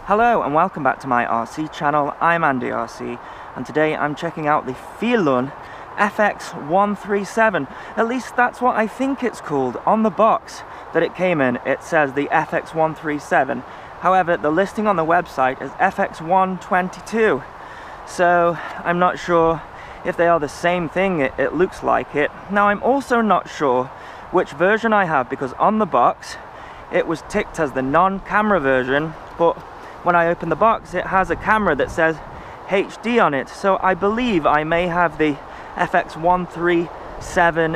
Hello and welcome back to my RC channel. I'm AndyRC and today I'm checking out the Feilun Fx137. At least that's what I think it's called. On the box that it came in, it says the FX137. However, the listing on the website is FX122. So I'm not sure if they are the same thing. It looks like it. Now I'm also not sure which version I have, because on the box it was ticked as the non-camera version, but when I open the box it has a camera that says HD on it. So I believe I may have the FX137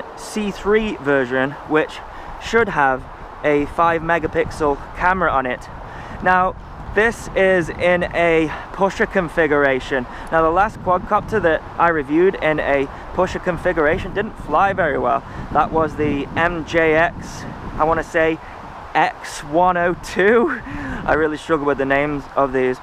C3 version, which should have a 5 megapixel camera on it. Now this is in a pusher configuration. Now the last quadcopter that I reviewed in a pusher configuration didn't fly very well. That was the MJX, I want to say X122. I really struggle with the names of these,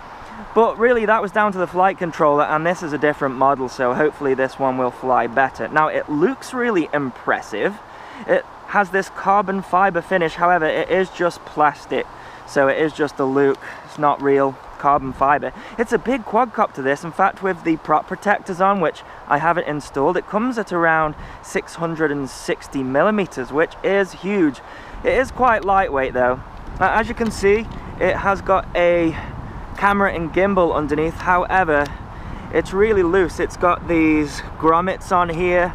but really that was down to the flight controller, and this is a different model, so hopefully this one will fly better. Now it looks really impressive. It has this carbon fiber finish, however it is just plastic, so it is just a look. It's not real carbon fiber. It's a big quadcopter, this. In fact, with the prop protectors on, which I haven't installed, it comes at around 660 millimeters, which is huge. It is quite lightweight though. Now, as you can see, it has got a camera and gimbal underneath. However, it's really loose. It's got these grommets on here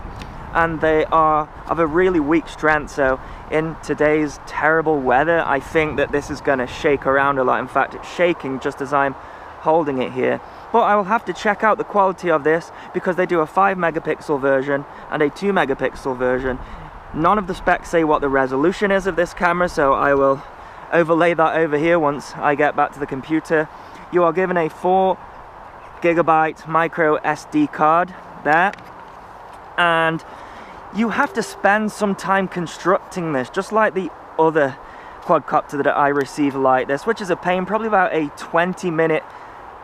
and they are of a really weak strength, so in today's terrible weather I think that this is going to shake around a lot. In fact, it's shaking just as I'm holding it here. But I will have to check out the quality of this, because they do a 5 megapixel version and a 2 megapixel version. None of the specs say what the resolution is of this camera, so I will overlay that over here once I get back to the computer. You are given a 4 gigabyte micro SD card there, and you have to spend some time constructing this, just like the other quadcopter that I receive like this, which is a pain. Probably about a 20-minute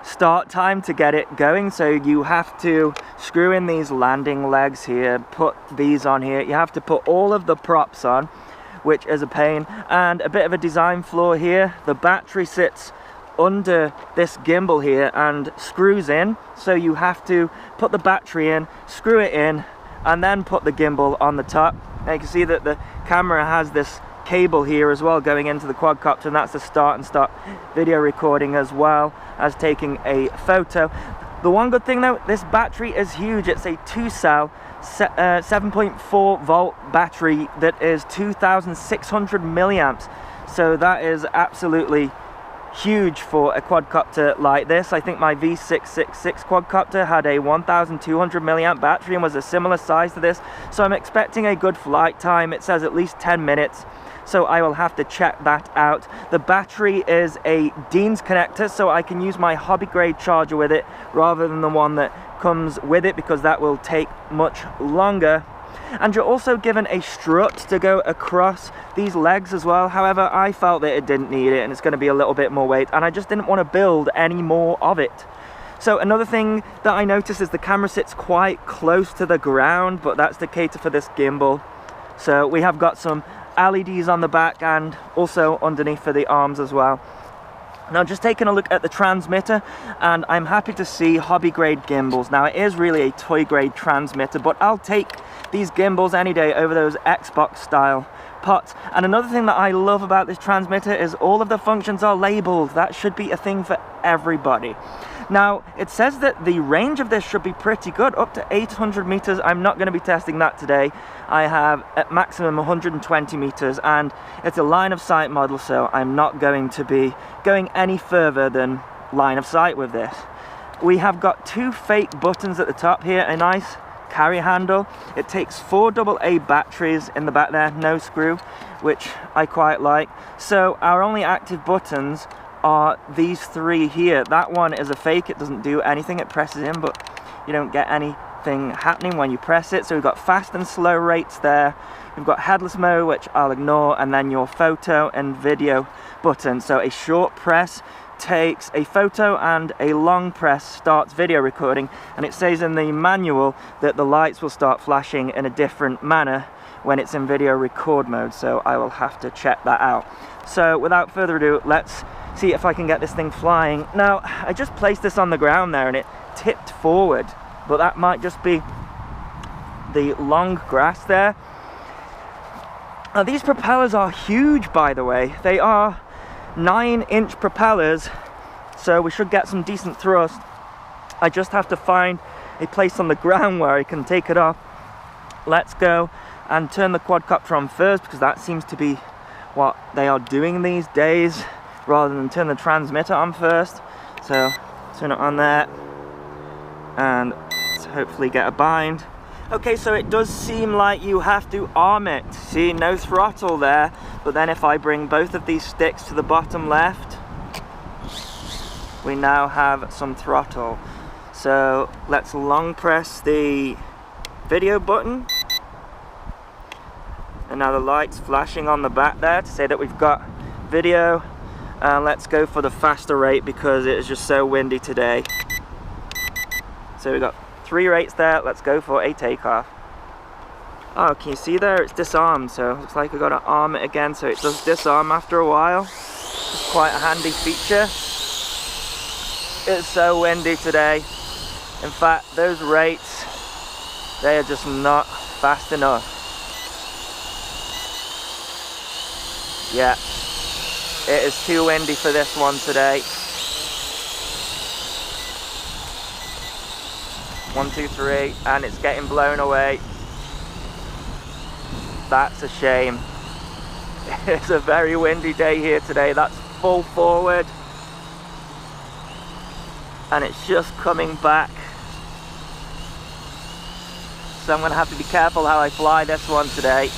start time to get it going. So you have to screw in these landing legs here, put these on here, you have to put all of the props on, which is a pain, and a bit of a design flaw here. The battery sits under this gimbal here and screws in, so you have to put the battery in, screw it in, and then put the gimbal on the top. Now you can see that the camera has this cable here as well going into the quadcopter, and that's the start and stop video recording as well as taking a photo. The one good thing though, this battery is huge. It's a 2-cell 7.4 volt battery that is 2,600 milliamps, so that is absolutely huge for a quadcopter like this. I think my V666 quadcopter had a 1,200 milliamp battery and was a similar size to this, so I'm expecting a good flight time. It says at least 10 minutes, so I will have to check that out. The battery is a Dean's connector, so I can use my hobby grade charger with it rather than the one that comes with it, because that will take much longer. And you're also given a strut to go across these legs as well. However, I felt that it didn't need it, and it's going to be a little bit more weight, and I just didn't want to build any more of it. So another thing that I noticed is the camera sits quite close to the ground, but that's to cater for this gimbal. So we have got some LEDs on the back and also underneath for the arms as well. Now just taking a look at the transmitter, and I'm happy to see hobby grade gimbals. Now it is really a toy grade transmitter, but I'll take these gimbals any day over those Xbox style pots. And another thing that I love about this transmitter is all of the functions are labeled. That should be a thing for everybody. Now it says that the range of this should be pretty good, up to 800 meters. I'm not going to be testing that today. I have at maximum 120 meters, and it's a line of sight model, so I'm not going to be going any further than line of sight with this. We have got 2 fake buttons at the top here, a nice carry handle. It takes 4 AA batteries in the back there, no screw, which I quite like. So our only active buttons are these 3 here. That one is a fake. It doesn't do anything. It presses in, but you don't get anything happening when you press it. So we've got fast and slow rates there. We've got headless mode, which I'll ignore, and then your photo and video button. So a short press takes a photo and a long press starts video recording, and it says in the manual that the lights will start flashing in a different manner when it's in video record mode, so I will have to check that out. So without further ado, let's see if I can get this thing flying. Now, I just placed this on the ground there and it tipped forward, but that might just be the long grass there. Now, these propellers are huge, by the way. They are 9-inch propellers, so we should get some decent thrust. I just have to find a place on the ground where I can take it off. Let's go and turn the quadcopter on first, because that seems to be what they are doing these days, rather than turn the transmitter on first. So turn it on there and let's hopefully get a bind. Okay, so it does seem like you have to arm it. See, no throttle there, but then if I bring both of these sticks to the bottom left, we now have some throttle. So let's long press the video button, and now the light's flashing on the back there to say that we've got video. Let's go for the faster rate because it is just so windy today. So we've got 3 rates there. Let's go for a takeoff. Oh, can you see there? It's disarmed, so it looks like I've got to arm it again so it does disarm after a while. It's quite a handy feature. It's so windy today. In fact, those rates, they are just not fast enough. Yeah, it is too windy for this one today. 1, 2, 3, and it's getting blown away. That's a shame. It's a very windy day here today. That's full forward, and it's just coming back. So I'm going to have to be careful how I fly this one today.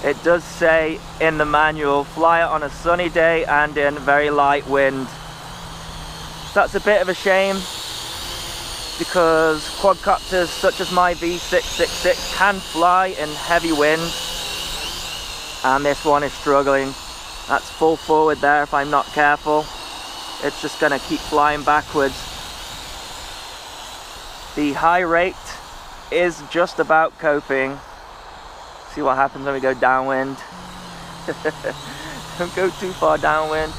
It does say in the manual, fly it on a sunny day and in very light wind. That's a bit of a shame, because quadcopters such as my V666 can fly in heavy wind, and this one is struggling. That's full forward there. If I'm not careful, it's just going to keep flying backwards. The high rate is just about coping. See what happens when we go downwind. Don't go too far downwind.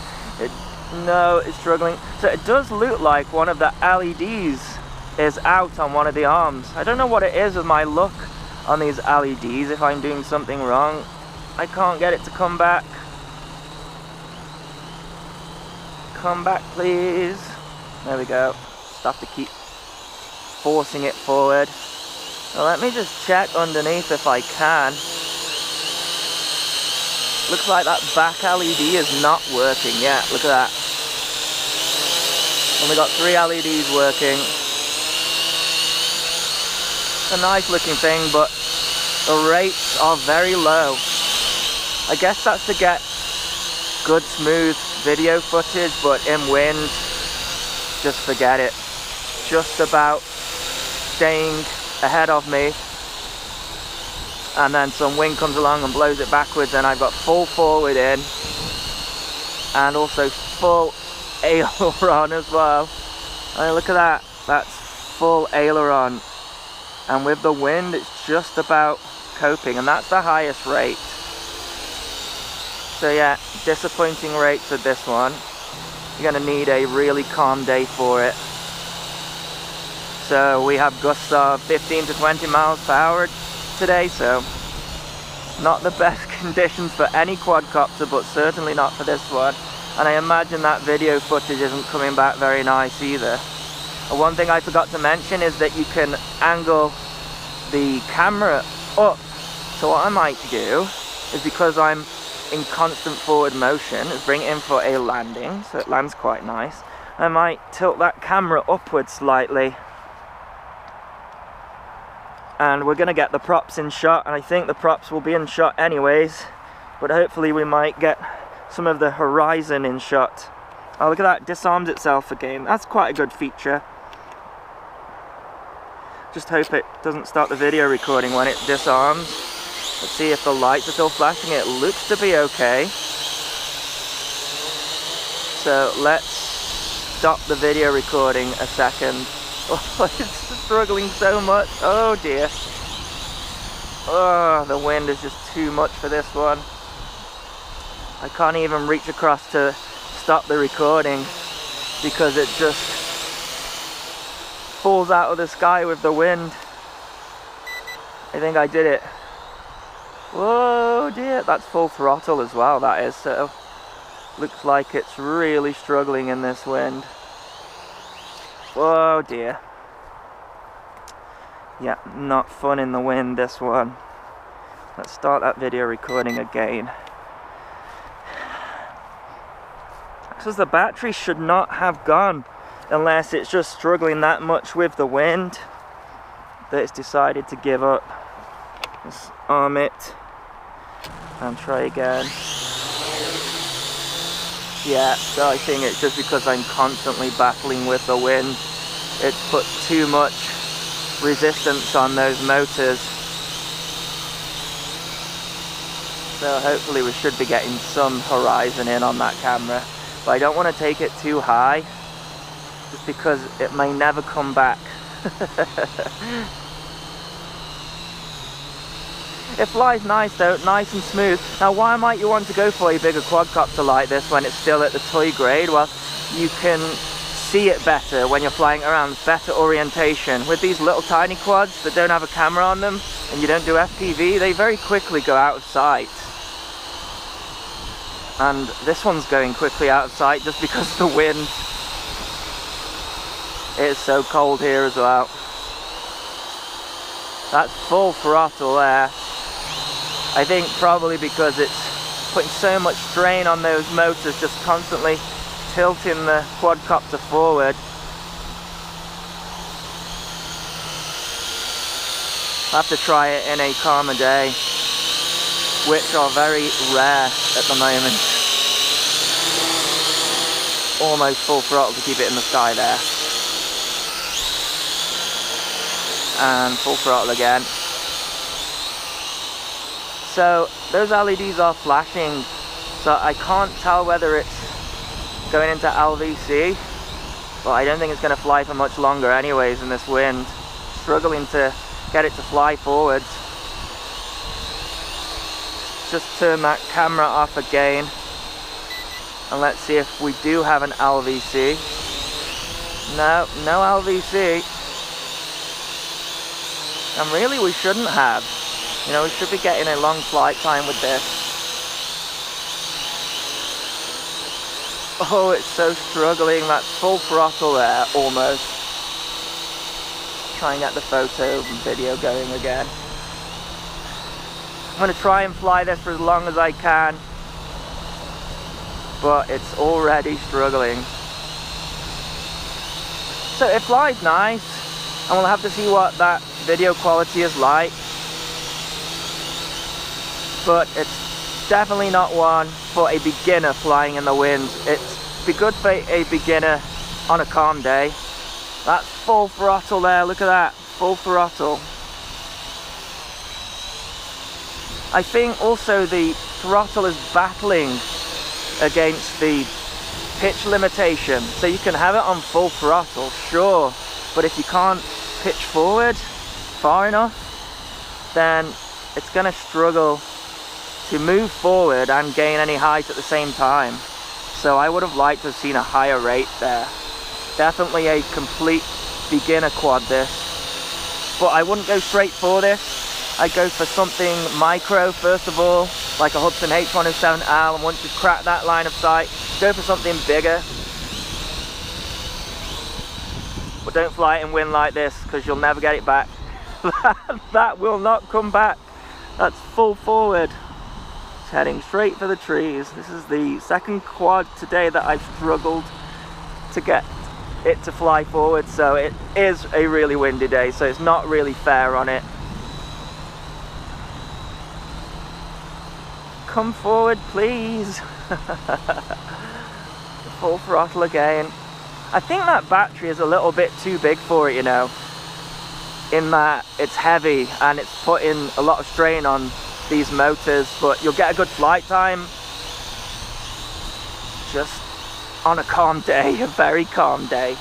No, it's struggling. So it does look like one of the LEDs is out on one of the arms. I don't know what it is with my look on these LEDs, if I'm doing something wrong. I can't get it to come back. Come back, please. There we go. Just have to keep forcing it forward. Now let me just check underneath if I can. Looks like that back LED is not working yet. Look at that. Only got 3 LEDs working. It's a nice looking thing, but the rates are very low. I guess that's to get good smooth video footage, but in wind, just forget it. Just about staying ahead of me, and then some wind comes along and blows it backwards, and I've got full forward in and also full aileron as well. I mean, look at that, that's full aileron, and with the wind it's just about coping, and that's the highest rate. So yeah, disappointing rates with this one. You're going to need a really calm day for it. So we have gusts of 15 to 20 miles per hour today, so not the best conditions for any quadcopter, but certainly not for this one. And I imagine that video footage isn't coming back very nice either. One thing I forgot to mention is that you can angle the camera up. So what I might do is, because I'm in constant forward motion, is bring it in for a landing, so it lands quite nice. I might tilt that camera upwards slightly, and we're going to get the props in shot, and I think the props will be in shot anyways, but hopefully we might get some of the horizon in shot. Oh, look at that, disarmed itself again. That's quite a good feature. Just hope it doesn't start the video recording when it disarms. Let's see if the lights are still flashing. It looks to be okay. So let's stop the video recording a second. Oh, it's struggling so much. Oh dear. Oh, the wind is just too much for this one. I can't even reach across to stop the recording because it just falls out of the sky with the wind. I think I did it. Whoa dear, that's full throttle as well, that is, so looks like it's really struggling in this wind. Whoa dear. Yeah, not fun in the wind, this one. Let's start that video recording again. Because the battery should not have gone unless it's just struggling that much with the wind that it's decided to give up. Let's arm it and try again. Yeah, so I think it's just because I'm constantly battling with the wind. It's put too much resistance on those motors. So hopefully we should be getting some horizon in on that camera. But I don't want to take it too high, just because it may never come back. It flies nice though, nice and smooth. Now why might you want to go for a bigger quadcopter like this when it's still at the toy grade? Well, you can see it better when you're flying around, better orientation. With these little tiny quads that don't have a camera on them and you don't do FPV, they very quickly go out of sight. And this one's going quickly out of sight just because of the wind. It's so cold here as well. That's full throttle there. I think probably because it's putting so much strain on those motors, just constantly tilting the quadcopter forward. I have to try it in a calmer day, which are very rare at the moment. Almost full throttle to keep it in the sky there. And full throttle again. So those LEDs are flashing, so I can't tell whether it's going into LVC, but I don't think it's going to fly for much longer anyways in this wind. Struggling to get it to fly forwards. Just turn that camera off again and let's see if we do have an LVC. No, no LVC. And really we shouldn't have. You know, we should be getting a long flight time with this. Oh, it's so struggling. That's full throttle there, almost. Try and get the photo and video going again. I'm going to try and fly this for as long as I can, but it's already struggling. So it flies nice, and we'll have to see what that video quality is like. But it's definitely not one for a beginner flying in the wind. It'd be good for a beginner on a calm day. That's full throttle there, look at that, full throttle. I think also the throttle is battling against the pitch limitation. So you can have it on full throttle, sure, but if you can't pitch forward far enough, then it's gonna struggle to move forward and gain any height at the same time. So I would have liked to have seen a higher rate there. Definitely a complete beginner quad this, but I wouldn't go straight for this. I'd go for something micro first of all, like a Hudson H107L, and once you've cracked that line of sight, go for something bigger. But don't fly it in wind like this, because you'll never get it back. That will not come back. That's full forward. It's heading straight for the trees. This is the second quad today that I've struggled to get it to fly forward, so it is a really windy day, so it's not really fair on it. Come forward, please. Full throttle again. I think that battery is a little bit too big for it, you know, in that it's heavy and it's putting a lot of strain on these motors, but you'll get a good flight time. Just on a calm day, a very calm day.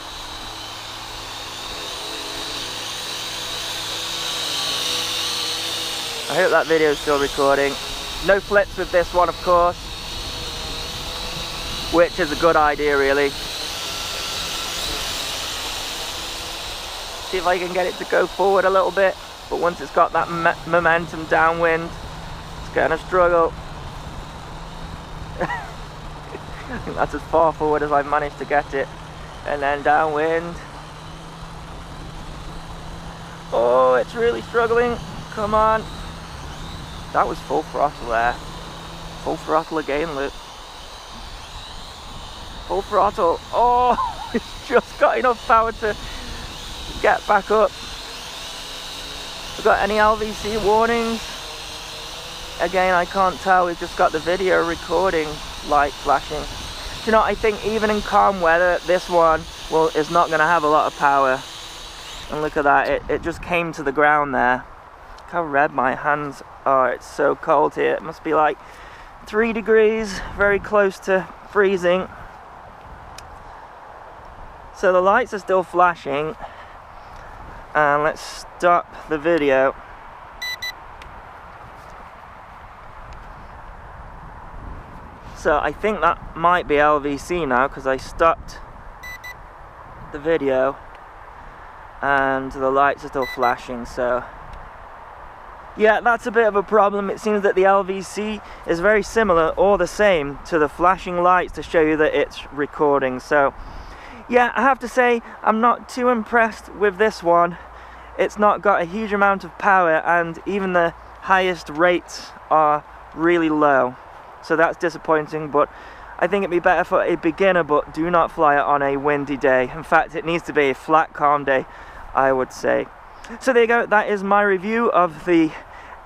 I hope that video is still recording. No flips with this one, of course, which is a good idea, really. See if I can get it to go forward a little bit, but once it's got that momentum downwind, it's gonna struggle. I think that's as far forward as I've managed to get it. And then downwind. Oh, it's really struggling. Come on. That was full throttle there. Full throttle again, look. Full throttle. Oh, it's just got enough power to get back up. Have got any LVC warnings? Again, I can't tell. We've just got the video recording light flashing. Do you know, I think even in calm weather, this one is not going to have a lot of power. And look at that, it just came to the ground there. Look how red my hands are. It's so cold here. It must be like 3 degrees, very close to freezing. So the lights are still flashing. And let's stop the video. So I think that might be LVC now, because I stopped the video and the lights are still flashing. So yeah, that's a bit of a problem. It seems that the LVC is very similar or the same to the flashing lights to show you that it's recording. So yeah, I have to say I'm not too impressed with this one. It's not got a huge amount of power, and even the highest rates are really low. So that's disappointing, but I think it'd be better for a beginner, but do not fly it on a windy day. In fact, it needs to be a flat, calm day, I would say. So there you go, that is my review of the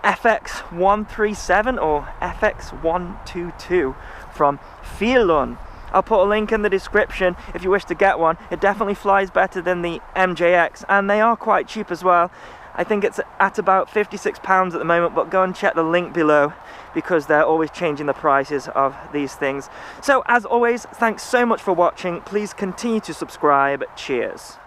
FX137 or FX122 from Feilun. I'll put a link in the description if you wish to get one. It definitely flies better than the MJX, and they are quite cheap as well. I think it's at about £56 at the moment, but go and check the link below because they're always changing the prices of these things. So as always, thanks so much for watching. Please continue to subscribe. Cheers.